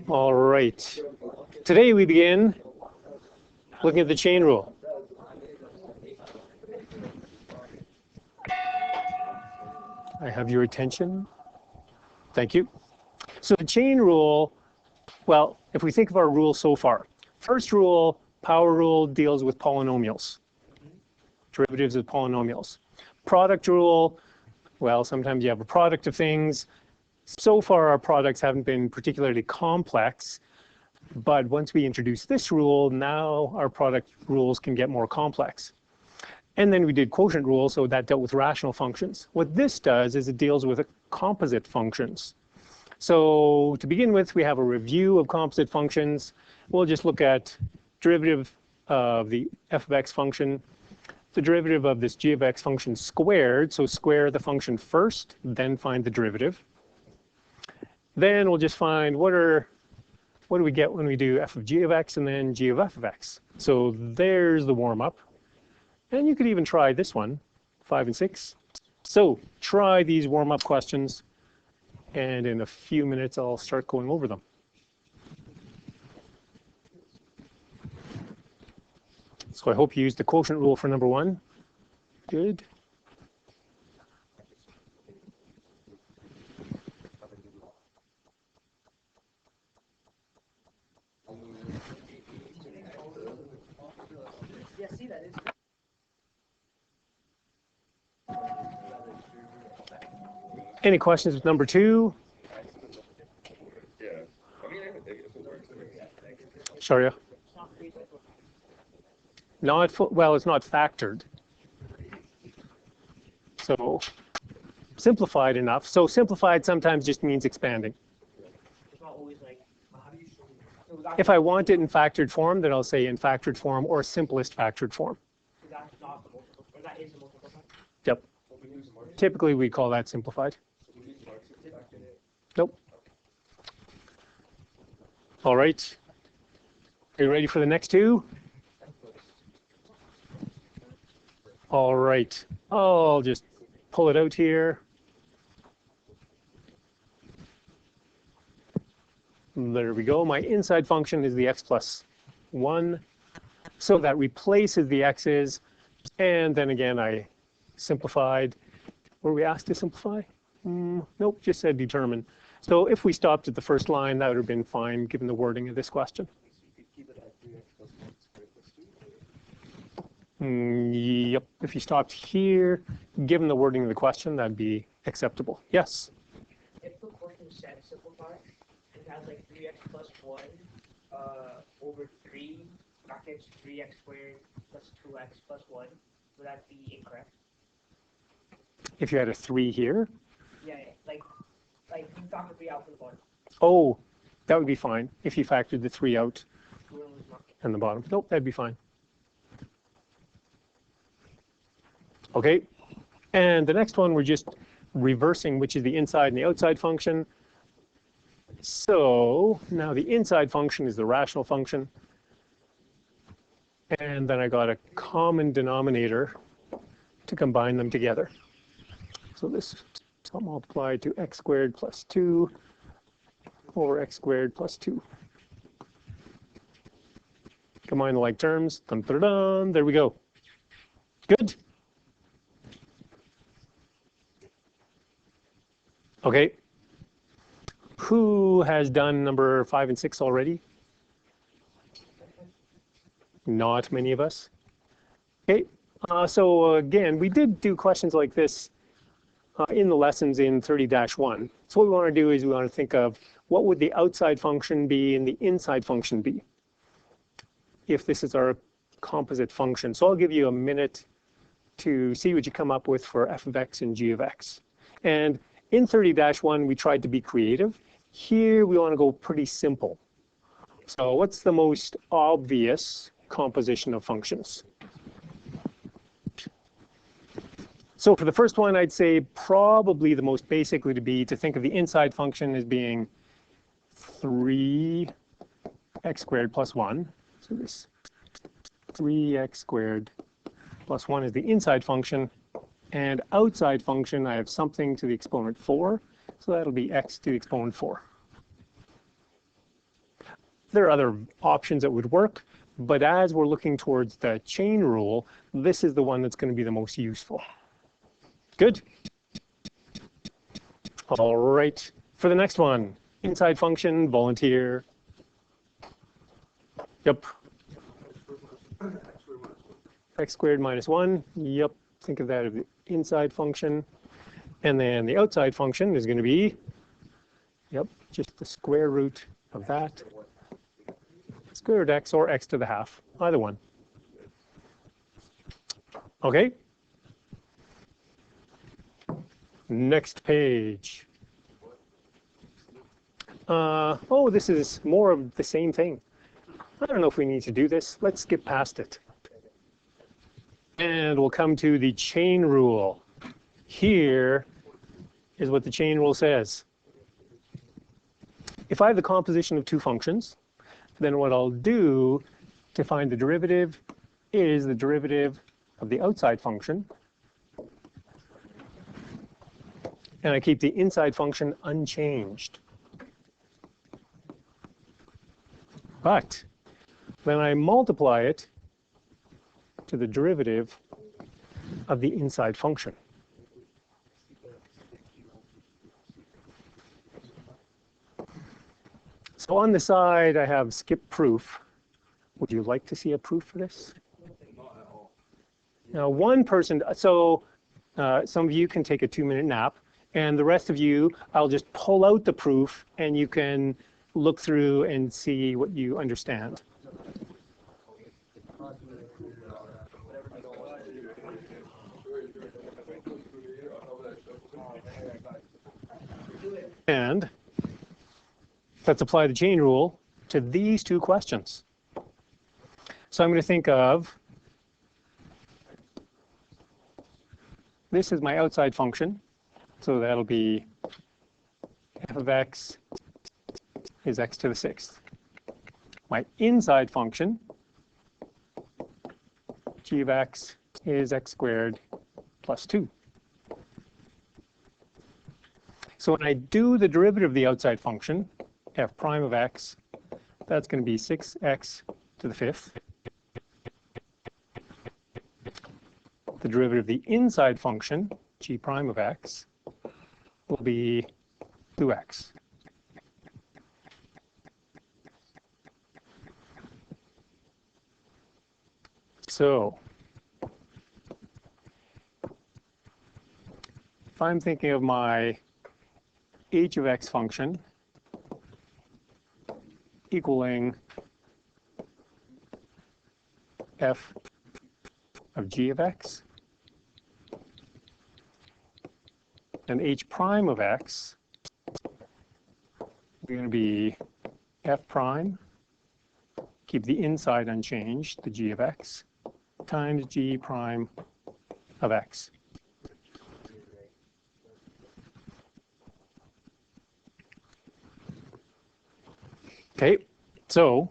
All right. Today we begin looking at the chain rule. I have your attention. Thank you. So the chain rule, well, if we think of our rules so far, first rule, power rule, deals with polynomials, derivatives of polynomials. Product rule, well, sometimes you have a product of things. So far, our products haven't been particularly complex, but once we introduce this rule, now our product rules can get more complex. And then we did quotient rule, so that dealt with rational functions. What this does is it deals with composite functions. So to begin with, we have a review of composite functions. We'll just look at derivative of the f of x function, the derivative of this g of x function squared. So square the function first, then find the derivative. Then we'll just find what do we get when we do f of g of x and then g of f of x. So there's the warm-up. And you could even try this one, 5 and 6. So try these warm-up questions, and in a few minutes I'll start going over them. So I hope you used the quotient rule for number 1. Good. Any questions with number 2? Sharia? Well, it's not factored. So simplified enough. So simplified sometimes just means expanding. If I want it in factored form, then I'll say in factored form or simplest factored form. Yep. Typically, we call that simplified. Nope. All right. Are you ready for the next 2? All right. I'll just pull it out here. There we go. My inside function is the x plus 1. So that replaces the x's. And then again, I simplified. Were we asked to simplify? Nope, just said determine. So if we stopped at the first line, that would have been fine given the wording of this question. Yep, if you stopped here, given the wording of the question, that'd be acceptable. Yes? If the question said simplify, it has like 3x plus 1 over 3 brackets 3x squared plus 2x plus 1, would that be incorrect? If you had a 3 here? Yeah, like you factor 3 out for the bottom. Oh, that would be fine if you factored the 3 out and the bottom. Nope, that'd be fine. Okay, and the next one we're just reversing, which is the inside and the outside function. So now the inside function is the rational function. And then I got a common denominator to combine them together. So this is multiplied to x squared plus 2 over x squared plus 2. Combine the like terms. Dun, dun, dun, there we go. Good. Okay. Who has done number 5 and 6 already? Not many of us. Okay. So again, we did do questions like this in the lessons in 30-1. So what we want to do is we want to think of what would the outside function be and the inside function be if this is our composite function. So I'll give you a minute to see what you come up with for f of x and g of x. And in 30-1, we tried to be creative. Here, we want to go pretty simple. So what's the most obvious composition of functions? So for the first one, I'd say probably the most basic would be to think of the inside function as being 3x squared plus 1. So this 3x squared plus 1 is the inside function. And outside function, I have something to the exponent 4. So that'll be x to the exponent 4. There are other options that would work, but as we're looking towards the chain rule, this is the one that's going to be the most useful. Good? All right, for the next one, inside function, volunteer. Yep. X squared minus 1. Yep, think of that as the inside function. And then the outside function is going to be, yep, just the square root of that. Square root x or x to the half, either one. Okay. Next page. Oh, this is more of the same thing. I don't know if we need to do this. Let's skip past it. And we'll come to the chain rule. Here is what the chain rule says. If I have the composition of two functions, then what I'll do to find the derivative is the derivative of the outside function. And I keep the inside function unchanged. But then I multiply it to the derivative of the inside function. So on the side, I have skip proof. Would you like to see a proof for this? Now, one person, so some of you can take a 2-minute nap, and the rest of you, I'll just pull out the proof, and you can look through and see what you understand. And let's apply the chain rule to these two questions. So I'm going to think of this is my outside function. So that'll be f of x is x to the 6th. My inside function, g of x, is x squared plus 2. So when I do the derivative of the outside function, f prime of x, that's going to be 6x to the 5th. The derivative of the inside function, g prime of x, will be 2x. So if I'm thinking of my h of x function equaling f of g of x, and h prime of x is going to be f prime, keep the inside unchanged, the g of x, times g prime of x. Okay, so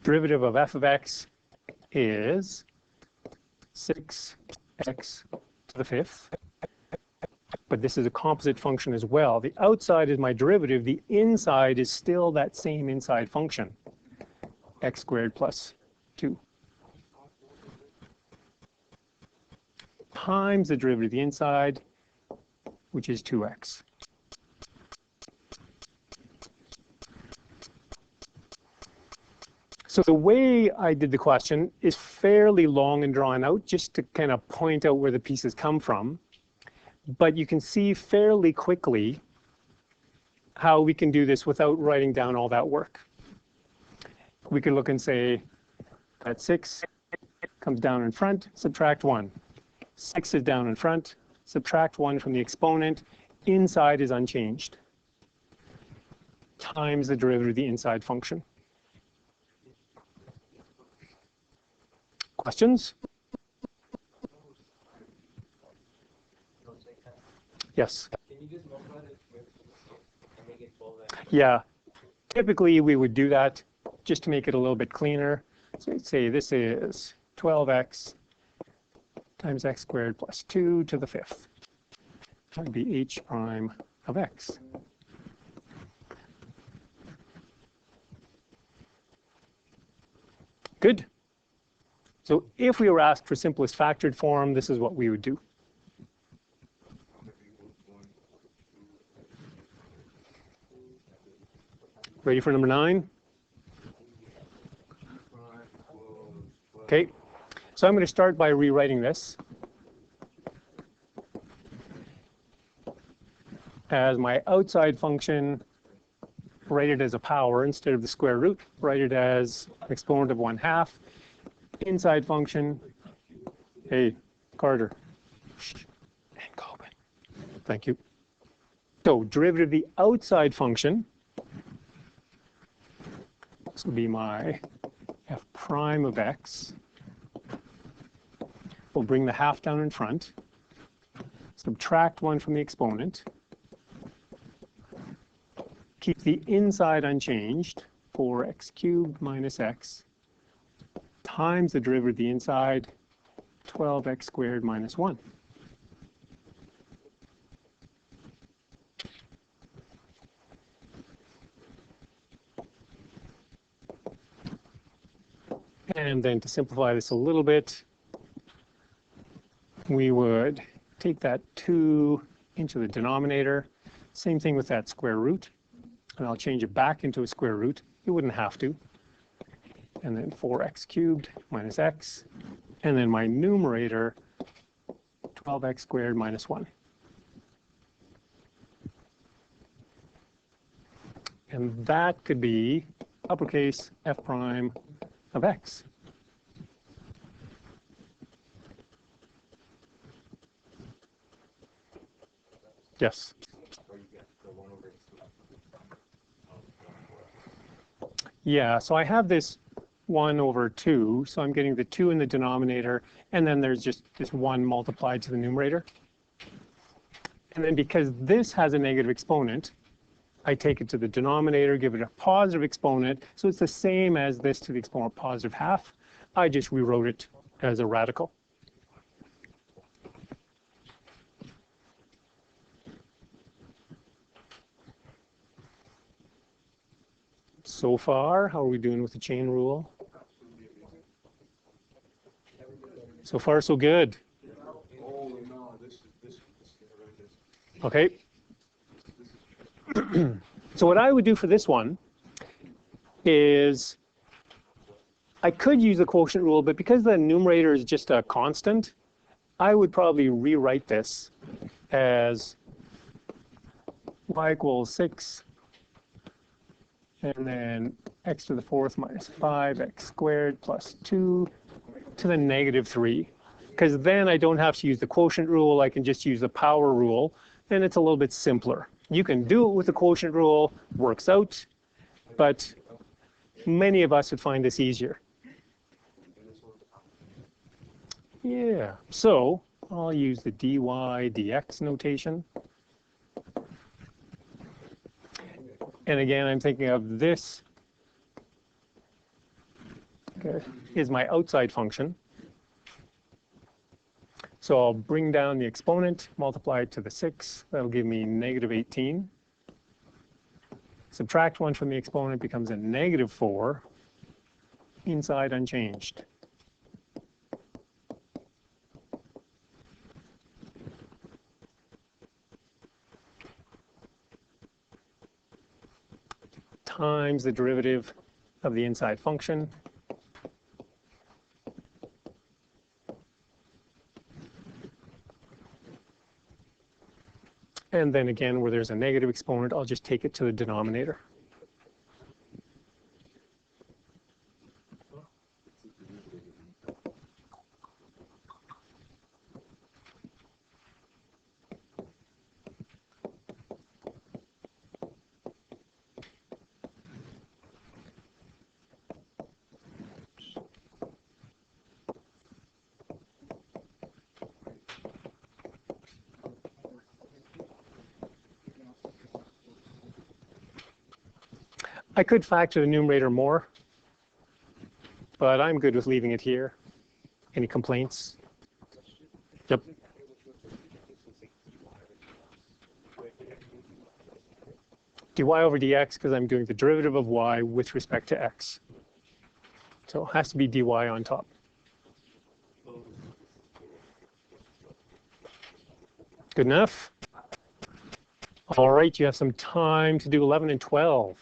derivative of f of x is 6x to the 5th. But this is a composite function as well. The outside is my derivative. The inside is still that same inside function, x squared plus 2. Times the derivative of the inside, which is 2x. So the way I did the question is fairly long and drawn out, just to kind of point out where the pieces come from. But you can see fairly quickly how we can do this without writing down all that work. We can look and say that 6 comes down in front, subtract 1. 6 is down in front, subtract 1 from the exponent, inside is unchanged, times the derivative of the inside function. Questions? Yes. Can you just multiply this with and make it 12x? Yeah. Typically, we would do that just to make it a little bit cleaner. So let's say this is 12x times x squared plus 2 to the 5th. That would be h prime of x. Good. So if we were asked for simplest factored form, this is what we would do. Ready for number 9? Okay, so I'm going to start by rewriting this as my outside function, write it as a power instead of the square root, write it as an exponent of 1/2. Inside function, hey, Carter, and Colvin, thank you. So derivative of the outside function, this will be my f prime of x. We'll bring the half down in front, subtract 1 from the exponent, keep the inside unchanged, 4x cubed minus x, times the derivative of the inside, 12x squared minus 1. And then to simplify this a little bit, we would take that 2 into the denominator. Same thing with that square root. And I'll change it back into a square root. You wouldn't have to. And then 4x cubed minus x. And then my numerator, 12x squared minus 1. And that could be uppercase f prime of x. Yes. Yeah, so I have this 1 over 2, so I'm getting the 2 in the denominator, and then there's just this 1 multiplied to the numerator. And then because this has a negative exponent, I take it to the denominator, give it a positive exponent, so it's the same as this to the exponent positive half. I just rewrote it as a radical. So far, how are we doing with the chain rule? So far, so good. Okay. So what I would do for this one is I could use the quotient rule, but because the numerator is just a constant, I would probably rewrite this as y equals 6 and then x to the 4th minus 5x squared plus 2 to the negative 3. Because then I don't have to use the quotient rule, I can just use the power rule, and it's a little bit simpler. You can do it with the quotient rule, works out, but many of us would find this easier. Yeah, so I'll use the dy dx notation. And again, I'm thinking of this is my outside function. So I'll bring down the exponent, multiply it to the 6. That'll give me negative 18. Subtract 1 from the exponent becomes a negative 4. Inside unchanged. Times the derivative of the inside function. And then again, where there's a negative exponent, I'll just take it to the denominator. I could factor the numerator more, but I'm good with leaving it here. Any complaints? Yep. dy over dx, because I'm doing the derivative of y with respect to x. So it has to be dy on top. Good enough? All right, you have some time to do 11 and 12.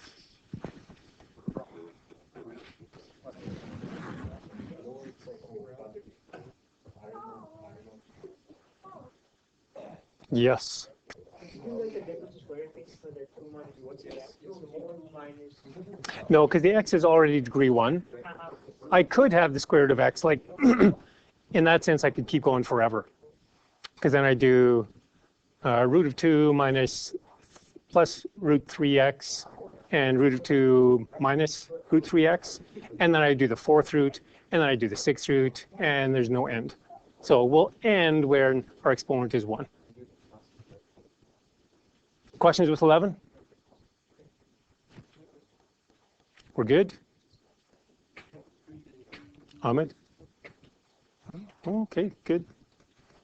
Yes. No, because the x is already degree 1. I could have the square root of x, like in that sense I could keep going forever. Because then I do root of 2 minus plus root 3x and root of 2 minus root 3x. And then I do the 4th root, and then I do the 6th root, and there's no end. So we'll end where our exponent is 1. Questions with 11? We're good? Ahmed? Okay, good.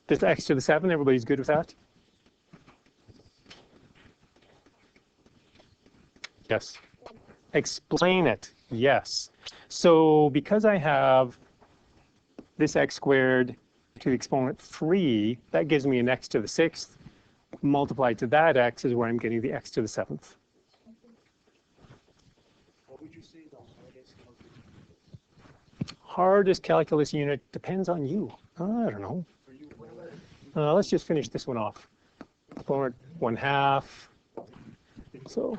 This x to the 7, everybody's good with that? Yes. Explain it. Yes. So because I have this x squared to the exponent 3, that gives me an x to the 6th. Multiplied to that x is where I'm getting the x to the 7th. What would you say the hardest calculus is? Hardest calculus unit depends on you. I don't know. Let's just finish this one off. Exponent 1/2. So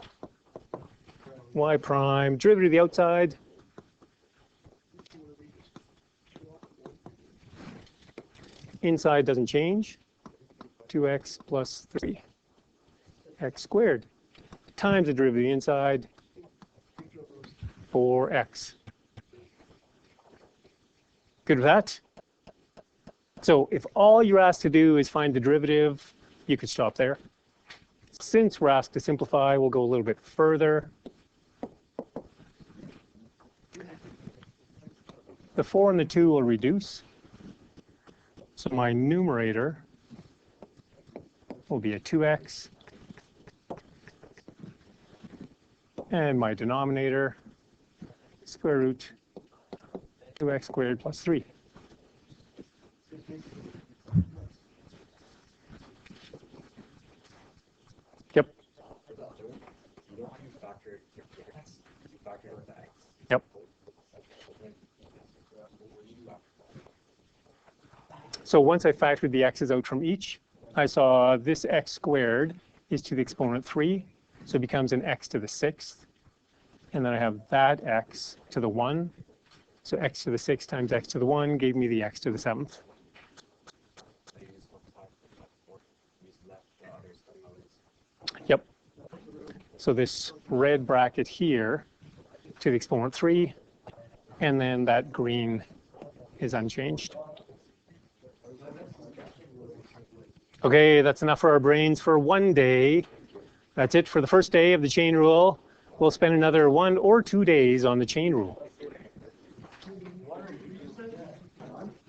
y prime, derivative of the outside. Inside doesn't change. 2x plus 3 x squared times the derivative of the inside, 4x. Good with that? So if all you're asked to do is find the derivative, you could stop there. Since we're asked to simplify, we'll go a little bit further. The 4 and the 2 will reduce. So my numerator will be a 2x. And my denominator, square root 2x squared plus 3. Yep. Yep. So once I factored the x's out from each, I saw this x squared is to the exponent 3, so it becomes an x to the 6th. And then I have that x to the 1. So x to the 6th times x to the 1 gave me the x to the 7th. Yep. So this red bracket here to the exponent 3, and then that green is unchanged. Okay, that's enough for our brains for one day. That's it for the first day of the chain rule. We'll spend another 1 or 2 days on the chain rule.